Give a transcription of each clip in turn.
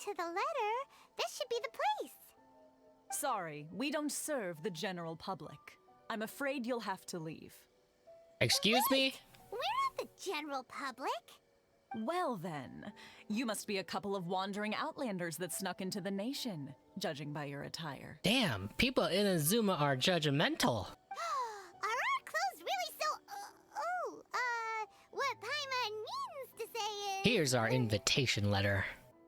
to the letter, this should be the place. Sorry, we don't serve the general public. I'm afraid you'll have to leave. Excuse me? We're not the general public. Well then, you must be a couple of wandering outlanders that snuck into the nation, judging by your attire. Damn, people in Inazuma are judgmental. Are our clothes really so... what Paimon means to say is... Here's our invitation letter.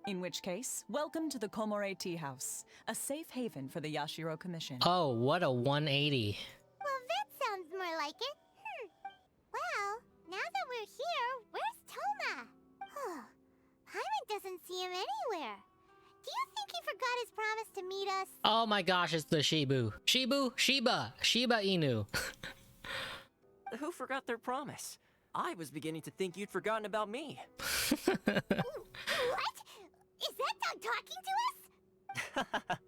In which case, welcome to the Komore Tea House, a safe haven for the Yashiro Commission. Oh, what a 180. Well, that sounds more like it. Well, now that we're here, where's Toma? Paimon doesn't see him anywhere. Do you think he forgot his promise to meet us? Oh my gosh, it's the Shiba Inu. Who forgot their promise? I was beginning to think you'd forgotten about me. What? Is that dog talking to us?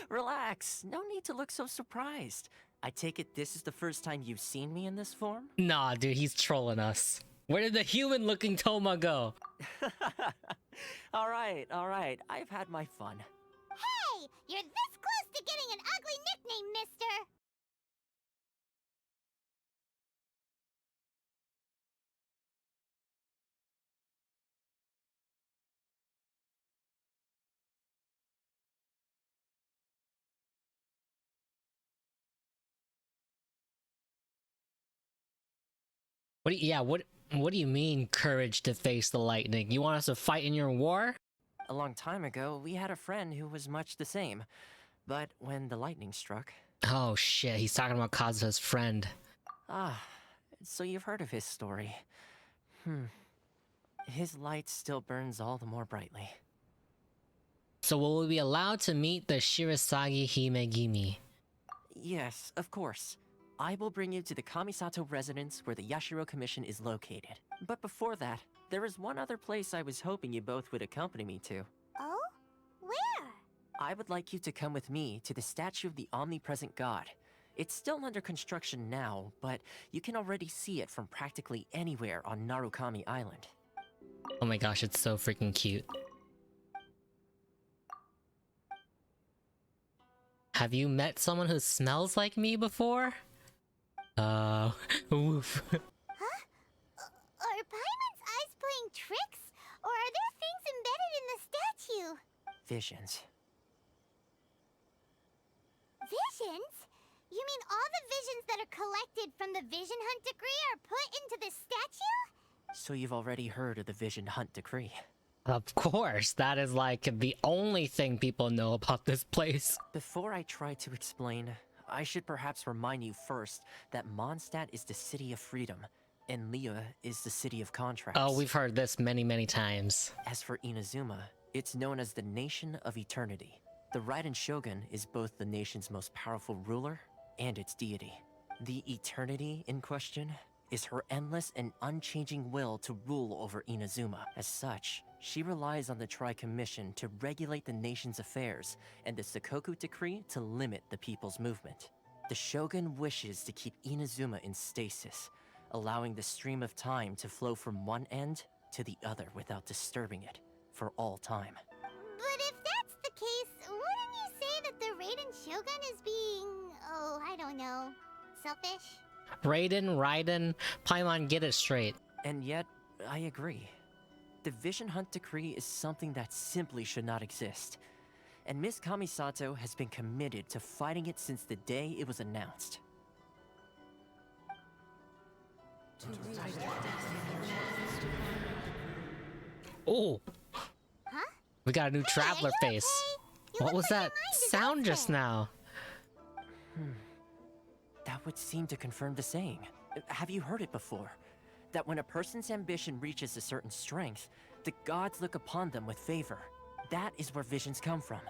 Relax, no need to look so surprised. I take it this is the first time you've seen me in this form? Nah, dude, he's trolling us. Where did the human-looking Toma go? Alright, I've had my fun. Hey, you're this close to getting an ugly nickname, mister. What do you mean, courage to face the lightning? You want us to fight in your war? A long time ago, we had a friend who was much the same. But when the lightning struck... Oh shit, he's talking about Kazuha's friend. Ah, so you've heard of his story. His light still burns all the more brightly. So will we be allowed to meet the Shirasagi Himegimi? Yes, of course. I will bring you to the Kamisato residence where the Yashiro Commission is located. But before that, there is one other place I was hoping you both would accompany me to. Oh? Where? I would like you to come with me to the statue of the omnipresent god. It's still under construction now, but you can already see it from practically anywhere on Narukami Island. Oh my gosh, it's so freaking cute. Have you met someone who smells like me before? Woof. Huh? Are Paimon's eyes playing tricks? Or are there things embedded in the statue? Visions. Visions? You mean all the visions that are collected from the Vision Hunt Decree are put into this statue? So you've already heard of the Vision Hunt Decree? Of course, that is like the only thing people know about this place. Before I try to explain, I should perhaps remind you first that Mondstadt is the city of freedom, and Liyue is the city of contracts. Oh, we've heard this many, many times. As for Inazuma, it's known as the Nation of Eternity. The Raiden Shogun is both the nation's most powerful ruler and its deity. The Eternity in question is her endless and unchanging will to rule over Inazuma. As such, she relies on the Tri-Commission to regulate the nation's affairs and the Sakoku Decree to limit the people's movement. The Shogun wishes to keep Inazuma in stasis, allowing the stream of time to flow from one end to the other without disturbing it for all time. But if that's the case, wouldn't you say that the Raiden Shogun is being... oh, I don't know... selfish? Raiden, Paimon, get it straight. And yet, I agree. The Vision Hunt Decree is something that simply should not exist. And Miss Kamisato has been committed to fighting it since the day it was announced. Oh, Huh? we got a new Hey, traveler are you face. okay? You What look was like your that mind is sound just elsewhere. now? That would seem to confirm the saying. Have you heard it before? That when a person's ambition reaches a certain strength, the gods look upon them with favor. That is where visions come from.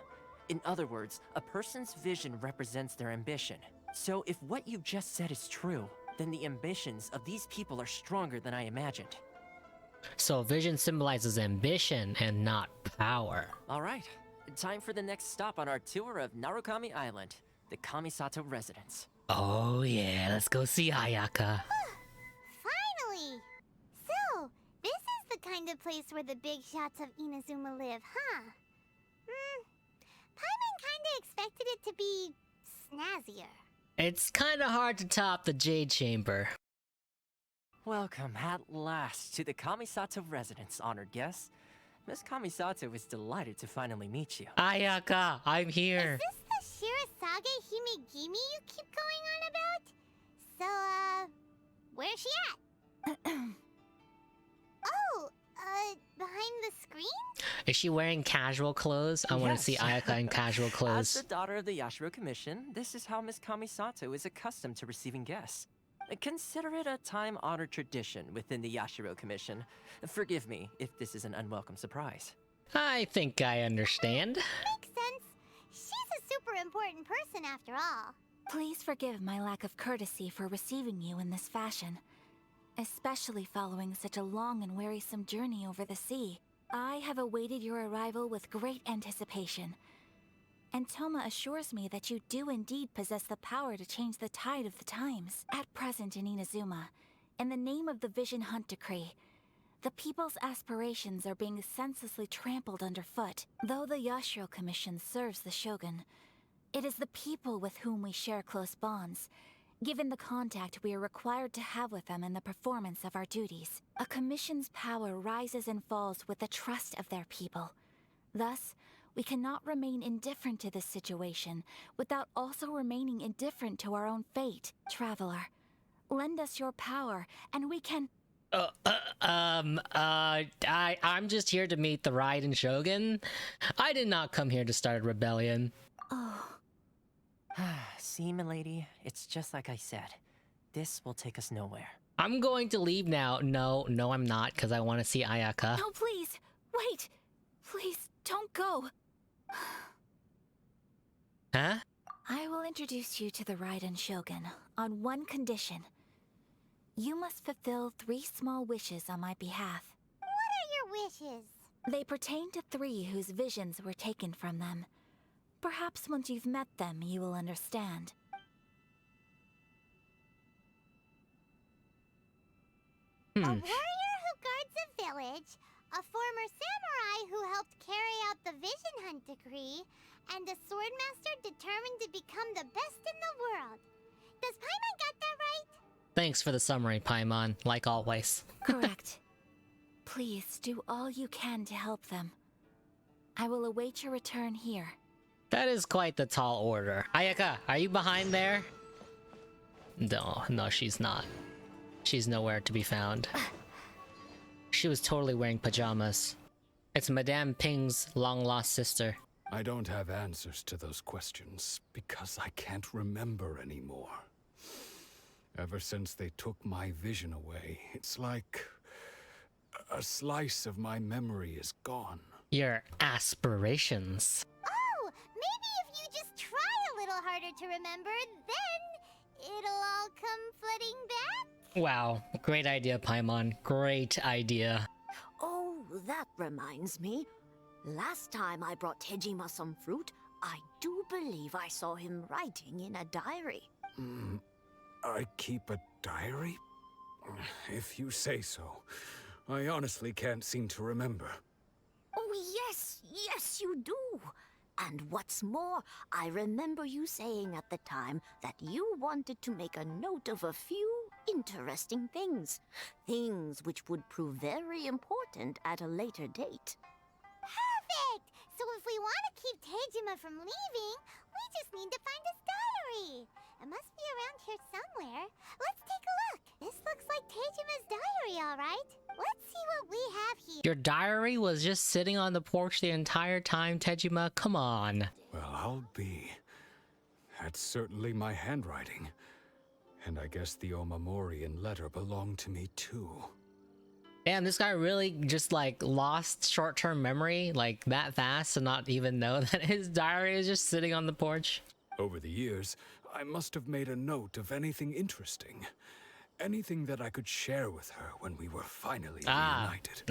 In other words, a person's vision represents their ambition. So if what you just said is true, then the ambitions of these people are stronger than I imagined. So vision symbolizes ambition and not power. Alright, time for the next stop on our tour of Narukami Island, the Kamisato residence. Oh yeah, let's go see Ayaka. Finally! So, this is the kind of place where the big shots of Inazuma live, huh? Paimon kinda expected it to be snazzier. It's kind of hard to top the Jade Chamber. Welcome at last to the Kamisato residence, honored guests. Miss Kamisato is delighted to finally meet you. Ayaka, I'm here. Is this the Shirasage Himegimi you keep going on about? So, where's she at? Oh, behind the screen? Is she wearing casual clothes? I want to see Yes. Ayaka in casual As clothes. the daughter of the Yashiro Commission, this is how Miss Kamisato is accustomed to receiving guests. Consider it a time-honored tradition within the Yashiro Commission. Forgive me if this is an unwelcome surprise. I think I understand. Makes sense. She's a super important person after all. Please forgive my lack of courtesy for receiving you in this fashion, especially following such a long and wearisome journey over the sea. I have awaited your arrival with great anticipation, and Toma assures me that you do indeed possess the power to change the tide of the times. At present in Inazuma, in the name of the Vision Hunt Decree, the people's aspirations are being senselessly trampled underfoot. Though the Yashiro Commission serves the Shogun, it is the people with whom we share close bonds, given the contact we are required to have with them in the performance of our duties. A commission's power rises and falls with the trust of their people. Thus, we cannot remain indifferent to this situation without also remaining indifferent to our own fate. Traveler, lend us your power, and we can... I'm just here to meet the Raiden Shogun. I did not come here to start a rebellion. Oh, See, milady, it's just like I said. This will take us nowhere. I'm going to leave now. No, I'm not, because I want to see Ayaka. no, please! Wait! Please, don't go! Huh? I will introduce you to the Raiden Shogun on one condition. You must fulfill 3 small wishes on my behalf. What are your wishes? They pertain to 3 whose visions were taken from them. Perhaps once you've met them, you will understand. A warrior who guards a village, a former samurai who helped carry out the Vision Hunt Decree, and a swordmaster determined to become the best in the world. Does Paimon got that right? Thanks for the summary, Paimon, like always. Correct. Please do all you can to help them. I will await your return here. That is quite the tall order. Ayaka, are you behind there? No, she's not. She's nowhere to be found. She was totally wearing pajamas. It's Madame Ping's long-lost sister. I don't have answers to those questions because I can't remember anymore. Ever since they took my vision away, it's like a slice of my memory is gone. Your aspirations. Oh, maybe if you just try a little harder to remember, then it'll all come flooding back? Wow, great idea, Paimon. Great idea. Oh, that reminds me. Last time I brought Tejima some fruit, I do believe I saw him writing in a diary. I keep a diary? If you say so. I honestly can't seem to remember. Oh, yes, you do. And what's more, I remember you saying at the time that you wanted to make a note of a few interesting things. Things which would prove very important at a later date. Perfect! So if we want to keep Tejima from leaving, we just need to find his diary. It must be around here somewhere. Let's take a look. This looks like Tejima's diary, all right. Let's see what we have here. Your diary was just sitting on the porch the entire time, Tejima? Come on. Well, I'll be. That's certainly my handwriting. And I guess the Omamorian letter belonged to me too. Damn, this guy really just like lost short-term memory like that fast to not even know that his diary is just sitting on the porch. Over the years, I must have made a note of anything interesting. Anything that I could share with her when we were finally reunited.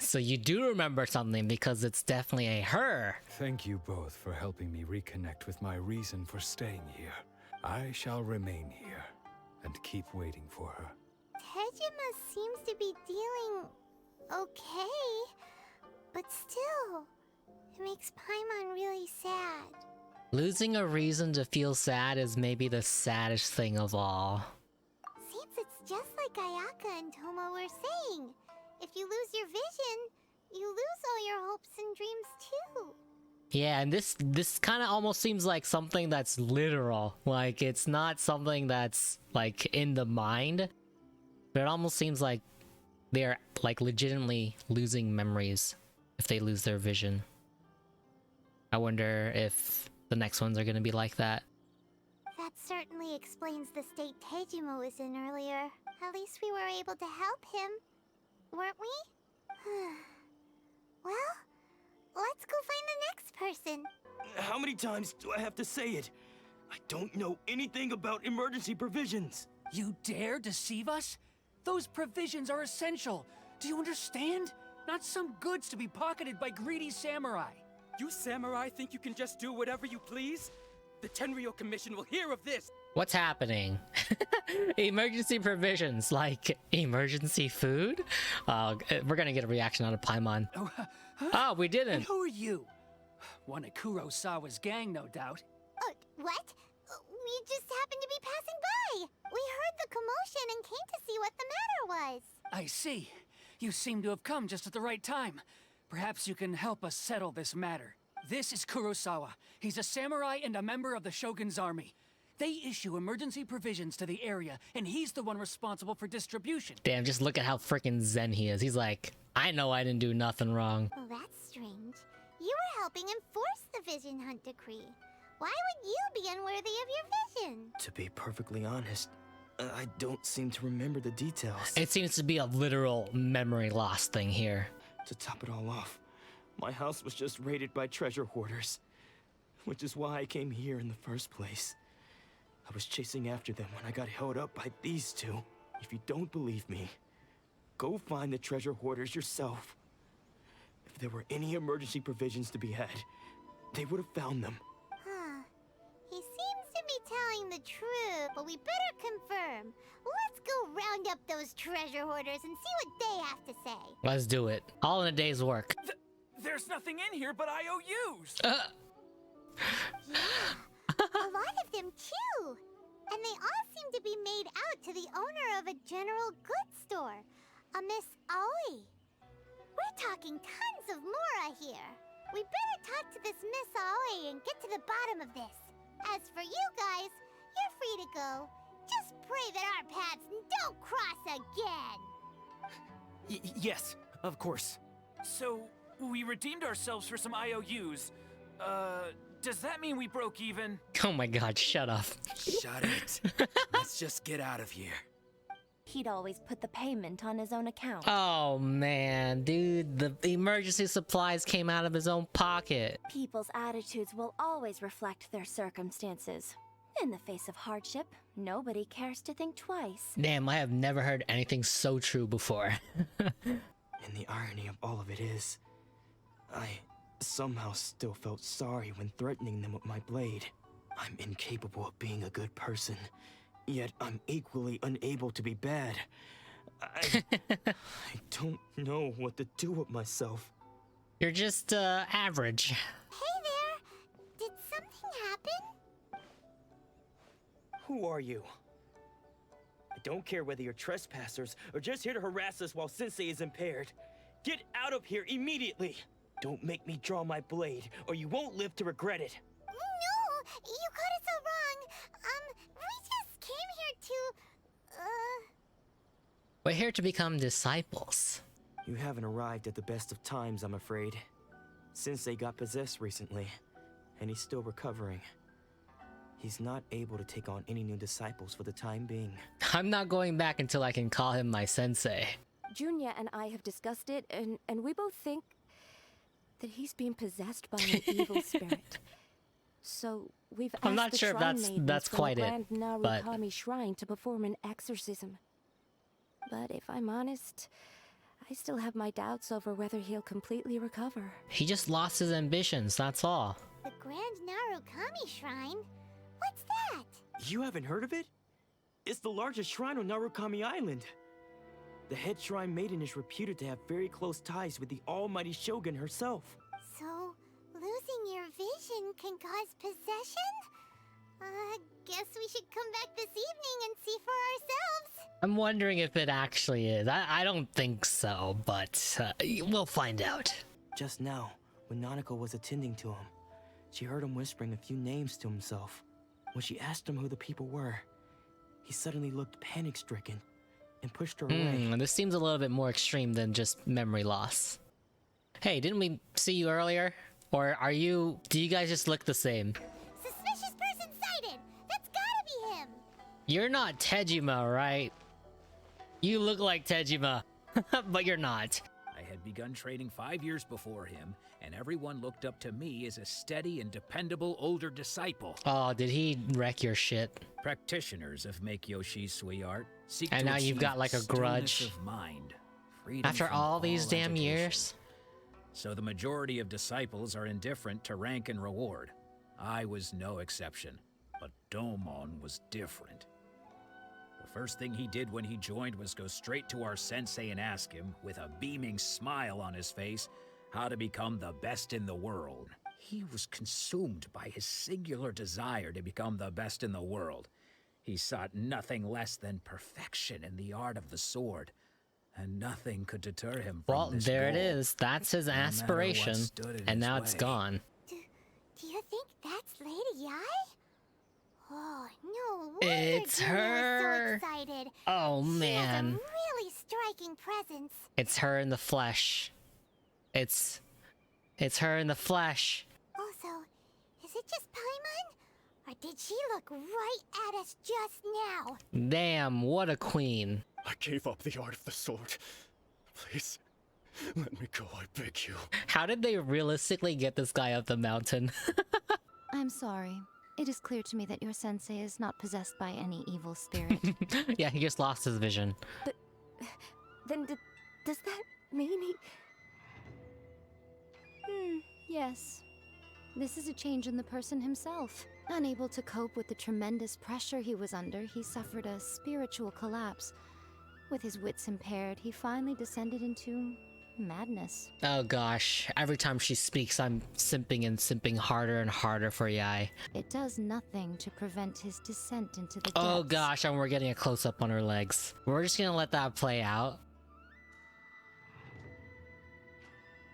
So you do remember something because it's definitely a her. Thank you both for helping me reconnect with my reason for staying here. I shall remain here and keep waiting for her. Tejima seems to be dealing okay, but still, It makes Paimon really sad. Losing a reason to feel sad is maybe the saddest thing of all. Seems it's just like Ayaka and Toma were saying. If you lose your vision, you lose all your hopes and dreams too. Yeah, and this kind of almost seems like something that's literal. Like, it's not something that's, like, in the mind. But it almost seems like they're, like, legitimately losing memories if they lose their vision. I wonder if the next ones are gonna be like that. That certainly explains the state Tejima was in earlier. At least we were able to help him, weren't we? Well, let's go find the next person. How many times do I have to say it? I don't know anything about emergency provisions. You dare deceive us? Those provisions are essential. Do you understand? Not some goods to be pocketed by greedy samurai. You samurai think you can just do whatever you please? The Tenryou Commission will hear of this! What's happening? Emergency provisions, like emergency food? We're gonna get a reaction out of Paimon. Oh, we And didn't. who are you? One of Kurosawa's gang, no doubt. What? We just happened to be passing by. We heard the commotion and came to see what the matter was. I see. You seem to have come just at the right time. Perhaps you can help us settle this matter. This is Kurosawa. He's a samurai and a member of the Shogun's army. They issue emergency provisions to the area, and he's the one responsible for distribution. Damn, just look at how freaking zen he is. He's like, I know I didn't do nothing wrong. Well, that's strange. You were helping enforce the Vision Hunt Decree. Why would you be unworthy of your vision? To be perfectly honest, I don't seem to remember the details. It seems to be a literal memory loss thing here. To top it all off, my house was just raided by treasure hoarders, which is why I came here in the first place. I was chasing after them when I got held up by these two. If you don't believe me, go find the treasure hoarders yourself. If there were any emergency provisions to be had, they would have found them. Huh. He seems to be telling the truth, but we better confirm. Let's go round up those treasure hoarders and see what they have to say. Let's do it. All in a day's work. There's nothing in here but IOUs! A lot of them too. And they all seem to be made out to the owner of a general goods store, a Miss Aoi. We're talking tons of Mora here. We better talk to this Miss Aoi and get to the bottom of this. As for you guys, you're free to go. Just pray that our paths don't cross again. Yes, of course. So, we redeemed ourselves for some IOUs. Does that mean we broke even? Oh my god, shut up. Shut it. Let's just get out of here. He'd always put the payment on his own account. Oh man, dude, the emergency supplies came out of his own pocket. People's attitudes will always reflect their circumstances. In the face of hardship, nobody cares to think twice. Damn, I have never heard anything so true before. And the irony of all of it is, I somehow still felt sorry when threatening them with my blade. I'm incapable of being a good person, yet I'm equally unable to be bad. I don't know what to do with myself. You're just, average. Hey there! Did something happen? Who are you? I don't care whether you're trespassers or just here to harass us while Sensei is impaired. Get out of here immediately! Don't make me draw my blade, or you won't live to regret it. No! You got it so wrong. We just came here to... We're here to become disciples. You haven't arrived at the best of times, I'm afraid. Sensei got possessed recently, and he's still recovering. He's not able to take on any new disciples for the time being. I'm not going back until I can call him my sensei. Junya and I have discussed it, and we both think that he's being possessed by an evil spirit. So we've asked I'm not the sure if shrine that's maidens from quite the it, Grand but- Narukami Shrine to perform an exorcism. But if I'm honest, I still have my doubts over whether he'll completely recover. He just lost his ambitions, that's all. The Grand Narukami Shrine? What's that? You haven't heard of it? It's the largest shrine on Narukami Island. The head shrine maiden is reputed to have very close ties with the almighty Shogun herself. So, poison can cause possession? Guess we should come back this evening and see for ourselves. I'm wondering if it actually is. I don't think so, but we'll find out. Just now, when Nanako was attending to him, she heard him whispering a few names to himself. When she asked him who the people were, he suddenly looked panic-stricken and pushed her away. This seems a little bit more extreme than just memory loss. Hey, didn't we see you earlier? Or do you guys just look the same? Suspicious person sighted! That's gotta be him! You're not Tejima, right? You look like Tejima, but you're not. I had begun training 5 years before him, and everyone looked up to me as a steady and dependable older disciple. Oh, did he wreck your shit? Practitioners of Make Sui art seek and to now you've got like a grudge. stillness of mind, freedom After from all these damn agitation. years? So the majority of disciples are indifferent to rank and reward. I was no exception, but Domon was different. The first thing he did when he joined was go straight to our sensei and ask him, with a beaming smile on his face, how to become the best in the world. He was consumed by his singular desire to become the best in the world. He sought nothing less than perfection in the art of the sword, and nothing could deter him from Well, this there it goal. is. That's his No matter what aspiration, stood in and his now it's way. gone. Do you think that's Lady Yae? Oh, no wonder It's Juno her! was so excited. Oh She has a man, really striking presence. it's her in the flesh. It's her in the flesh. Also, is it just Paimon? Or did she look right at us just now? Damn, what a queen. I gave up the art of the sword. Please, let me go, I beg you. How did they realistically get this guy up the mountain? I'm sorry. It is clear to me that your sensei is not possessed by any evil spirit. Yeah, he just lost his vision. Then does that mean he... yes. This is a change in the person himself. Unable to cope with the tremendous pressure he was under, he suffered a spiritual collapse. With his wits impaired, he finally descended into madness. Oh gosh, every time she speaks, I'm simping and simping harder and harder for Yae. It does nothing to prevent his descent into the depths. Oh gosh, and we're getting a close-up on her legs. We're just gonna let that play out.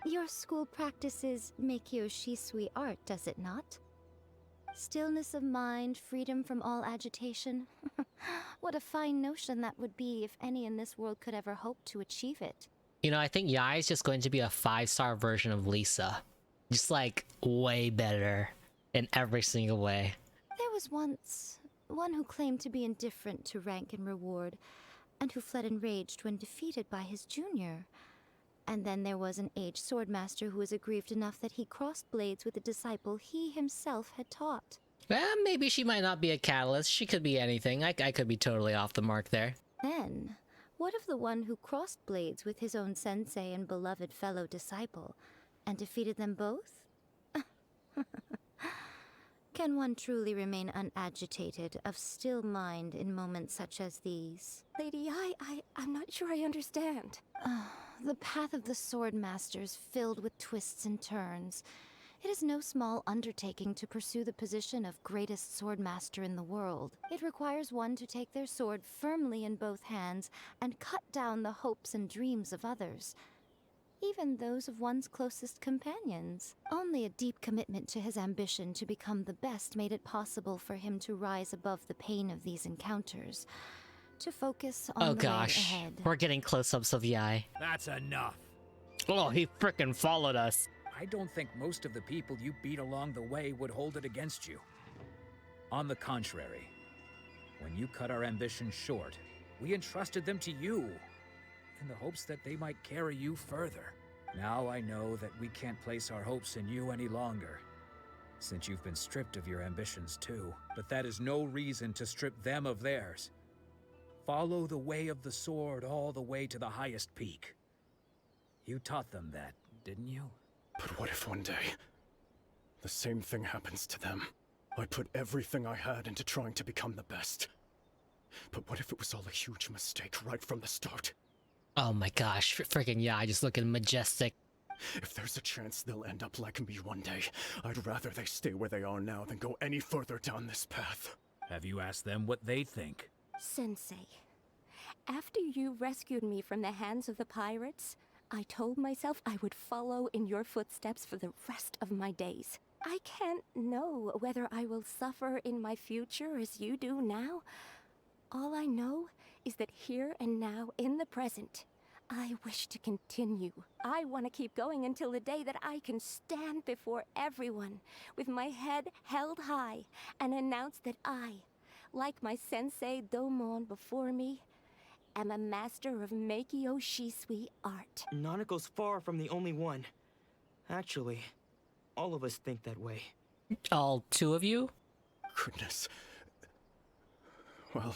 Your school practices Meikyo Shisui art, does it not? Stillness of mind, freedom from all agitation. What a fine notion that would be if any in this world could ever hope to achieve it. You know, I think Yae is just going to be a 5-star version of Lisa. Just like, way better in every single way. There was once one who claimed to be indifferent to rank and reward, and who fled enraged when defeated by his junior. And then there was an aged swordmaster who was aggrieved enough that he crossed blades with a disciple he himself had taught. Well, maybe she might not be a catalyst. She could be anything. I could be totally off the mark there. Then, what of the one who crossed blades with his own sensei and beloved fellow disciple, and defeated them both? Can one truly remain unagitated, of still mind in moments such as these? Lady Yae, I'm not sure I understand. The path of the swordmaster is filled with twists and turns. It is no small undertaking to pursue the position of greatest swordmaster in the world. It requires one to take their sword firmly in both hands and cut down the hopes and dreams of others, even those of one's closest companions. Only a deep commitment to his ambition to become the best made it possible for him to rise above the pain of these encounters, to focus on the way ahead. We're getting close-ups of Yae. That's enough. Oh, he frickin' followed us. I don't think most of the people you beat along the way would hold it against you. On the contrary, when you cut our ambitions short, we entrusted them to you, in the hopes that they might carry you further. Now I know that we can't place our hopes in you any longer, since you've been stripped of your ambitions too. But that is no reason to strip them of theirs. Follow the way of the sword all the way to the highest peak. You taught them that, didn't you? But what if one day, the same thing happens to them? I put everything I had into trying to become the best. But what if it was all a huge mistake right from the start? Oh my gosh, freaking Yae just looking majestic. If there's a chance they'll end up like me one day, I'd rather they stay where they are now than go any further down this path. Have you asked them what they think? Sensei, after you rescued me from the hands of the pirates, I told myself I would follow in your footsteps for the rest of my days. I can't know whether I will suffer in my future as you do now. All I know is that here and now, in the present, I wish to continue. I want to keep going until the day that I can stand before everyone with my head held high and announce that I, like my sensei Domon before me, am a master of Meikyo Shisui art. Nanako's far from the only one. Actually, all of us think that way. All two of you? Goodness. Well,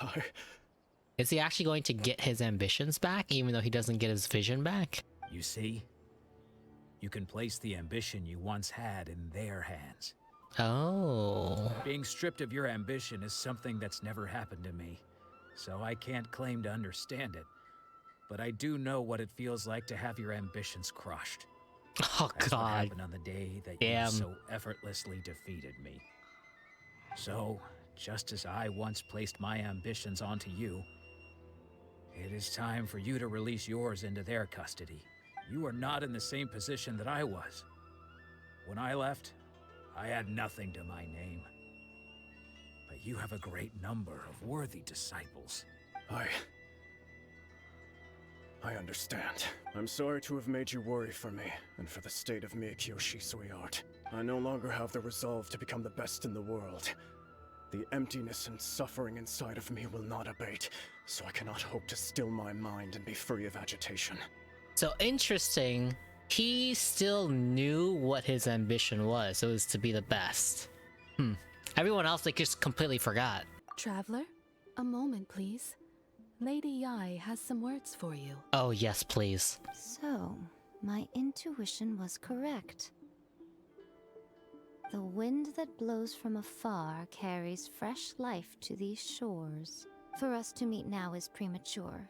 Is he actually going to get his ambitions back, even though he doesn't get his vision back? You see? You can place the ambition you once had in their hands. Oh. Being stripped of your ambition is something that's never happened to me, so I can't claim to understand it. But I do know what it feels like to have your ambitions crushed. Oh, That's God. what happened on the day that you so effortlessly defeated me. So, just as I once placed my ambitions onto you, it is time for you to release yours into their custody. You are not in the same position that I was. When I left, I had nothing to my name. But you have a great number of worthy disciples. I understand. I'm sorry to have made you worry for me, and for the state of Meikyo Shisui art. I no longer have the resolve to become the best in the world. The emptiness and suffering inside of me will not abate, so I cannot hope to still my mind and be free of agitation. So interesting. He still knew what his ambition was. It was to be the best. Everyone else, like, just completely forgot. Traveler, a moment, please. Lady Yae has some words for you. Oh, yes, please. So, my intuition was correct. The wind that blows from afar carries fresh life to these shores. For us to meet now is premature.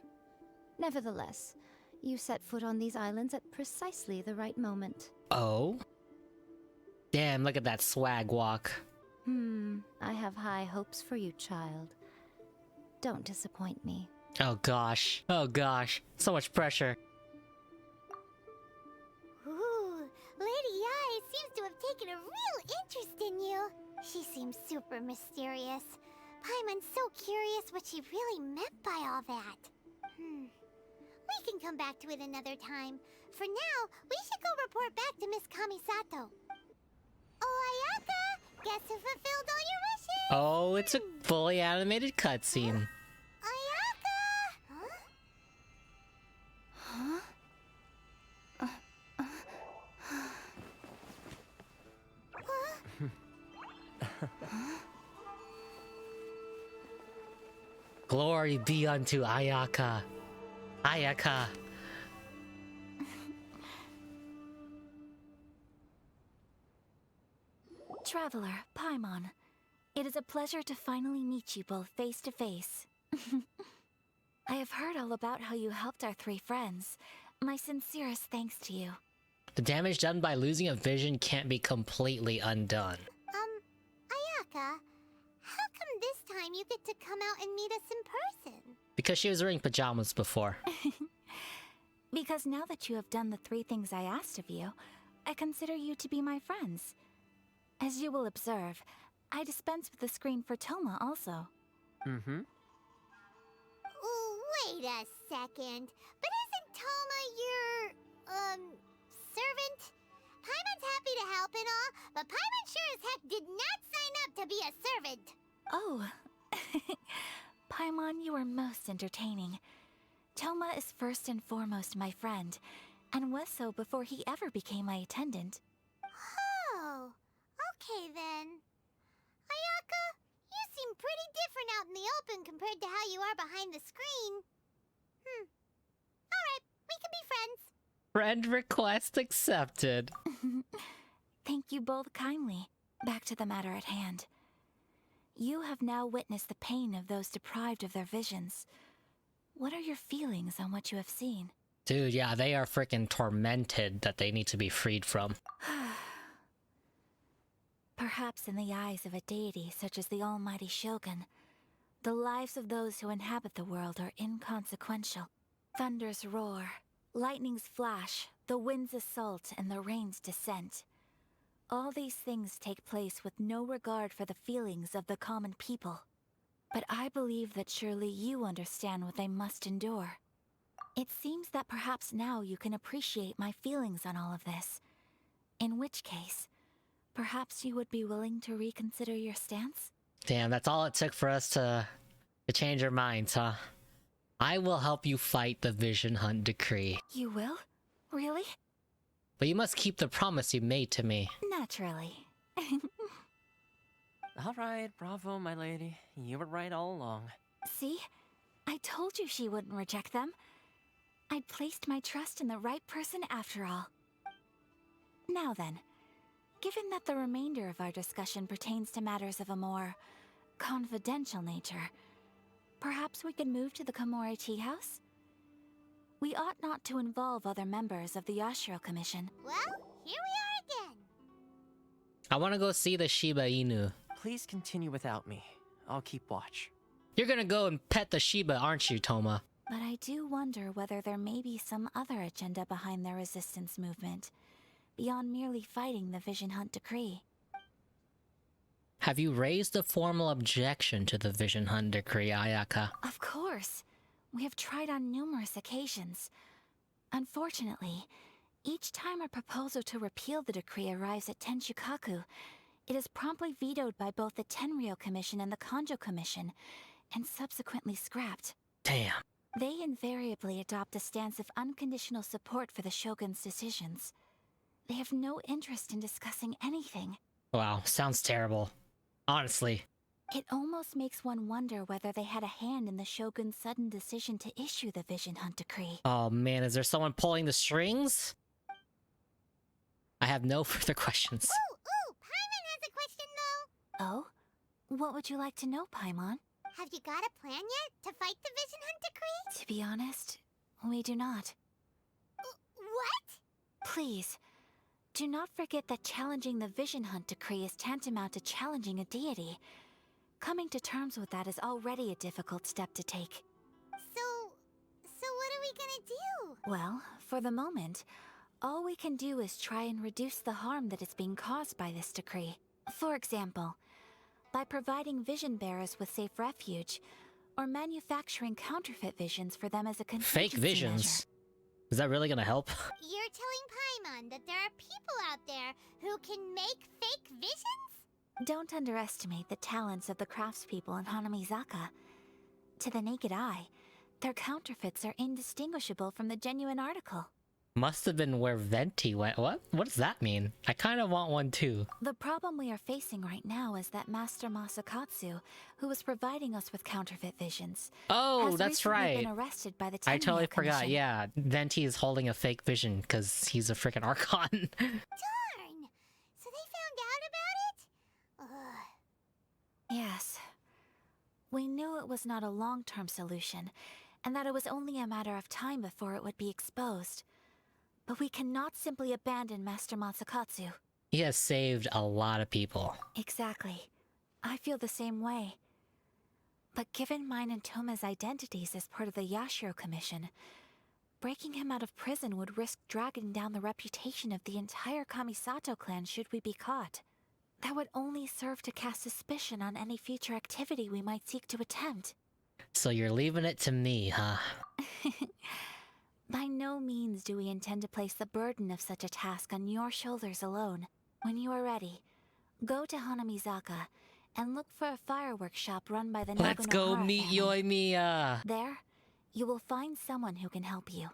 Nevertheless, you set foot on these islands at precisely the right moment. Oh? Damn, look at that swag walk. I have high hopes for you, child. Don't disappoint me. Oh gosh. Oh gosh. So much pressure. Ooh, Lady Yae seems to have taken a real interest in you. She seems super mysterious. Paimon's so curious what she really meant by all that. We can come back to it another time. For now, we should go report back to Miss Kamisato. Oh, Ayaka! Guess who fulfilled all your wishes? Oh, it's a fully animated cutscene. Ayaka! Glory be unto Ayaka. Ayaka. Traveler, Paimon, it is a pleasure to finally meet you both face to face. I have heard all about how you helped our three friends. My sincerest thanks to you. The damage done by losing a vision can't be completely undone. Ayaka, how come this time you get to come out and meet us in person? Because she was wearing pajamas before. Because now that you have done the three things I asked of you, I consider you to be my friends. As you will observe, I dispense with the screen for Toma also. Ooh, wait a second. But isn't Toma your, servant? Paimon's happy to help and all, but Paimon sure as heck did not sign up to be a servant. Oh. Paimon, you are most entertaining. Toma is first and foremost my friend, and was so before he ever became my attendant. Oh, okay then. Ayaka, you seem pretty different out in the open compared to how you are behind the screen. Alright, we can be friends. Friend request accepted. Thank you both kindly. Back to the matter at hand. You have now witnessed the pain of those deprived of their visions. What are your feelings on what you have seen? Dude, yeah, they are freaking tormented that they need to be freed from. Perhaps in the eyes of a deity such as the almighty Shogun, the lives of those who inhabit the world are inconsequential. Thunders roar, lightnings flash, the winds assault, and the rains descent. All these things take place with no regard for the feelings of the common people. But I believe that surely you understand what they must endure. It seems that perhaps now you can appreciate my feelings on all of this. In which case, perhaps you would be willing to reconsider your stance? Damn, that's all it took for us to change our minds, huh? I will help you fight the Vision Hunt decree. You will? Really? But you must keep the promise you made to me. Naturally. Alright, bravo, my lady. You were right all along. See? I told you she wouldn't reject them. I'd placed my trust in the right person after all. Now then, given that the remainder of our discussion pertains to matters of a more confidential nature, perhaps we could move to the Komori Tea House? We ought not to involve other members of the Yashiro Commission. Well, here we are again. I want to go see the Shiba Inu. Please continue without me. I'll keep watch. You're gonna go and pet the Shiba, aren't you, Toma? But I do wonder whether there may be some other agenda behind the resistance movement, beyond merely fighting the Vision Hunt decree. Have you raised a formal objection to the Vision Hunt decree, Ayaka? Of course. We have tried on numerous occasions. Unfortunately, each time a proposal to repeal the decree arrives at Tenshukaku, it is promptly vetoed by both the Tenryou Commission and the Kanjo Commission, and subsequently scrapped. Damn. They invariably adopt a stance of unconditional support for the Shogun's decisions. They have no interest in discussing anything. Wow, sounds terrible. Honestly. It almost makes one wonder whether they had a hand in the Shogun's sudden decision to issue the Vision Hunt decree. Oh man, is there someone pulling the strings? I have no further questions. Ooh, Paimon has a question though. Oh? What would you like to know, Paimon? Have you got a plan yet to fight the Vision Hunt decree? To be honest, we do not. What? Please, do not forget that challenging the Vision Hunt decree is tantamount to challenging a deity. Coming to terms with that is already a difficult step to take. So what are we gonna do? Well, for the moment, all we can do is try and reduce the harm that is being caused by this decree. For example, by providing vision bearers with safe refuge, or manufacturing counterfeit visions for them as a contingency Fake visions? measure. Is that really gonna help? You're telling Paimon that there are people out there who can make fake visions? Don't underestimate the talents of the craftspeople in Hanamizaka. To the naked eye, their counterfeits are indistinguishable from the genuine article. Must have been where Venti went. What? What does that mean? I kind of want one too. The problem we are facing right now is that Master Masakatsu, who was providing us with counterfeit visions, Oh, has that's recently right. been arrested by the I totally Tenryou forgot. Commission. Yeah, Venti is holding a fake vision because he's a freaking Archon. Darn! So they found out about it? Ugh. Yes. We knew it was not a long-term solution, and that it was only a matter of time before it would be exposed. But we cannot simply abandon Master Masakatsu. He has saved a lot of people. Exactly. I feel the same way. But given mine and Toma's identities as part of the Yashiro Commission, breaking him out of prison would risk dragging down the reputation of the entire Kamisato clan should we be caught. That would only serve to cast suspicion on any future activity we might seek to attempt. So you're leaving it to me, huh? By no means do we intend to place the burden of such a task on your shoulders alone. When you are ready, go to Hanamizaka and look for a fireworks shop run by the Let's go Nagonohara meet family. Euthymia. There, you will find someone who can help you.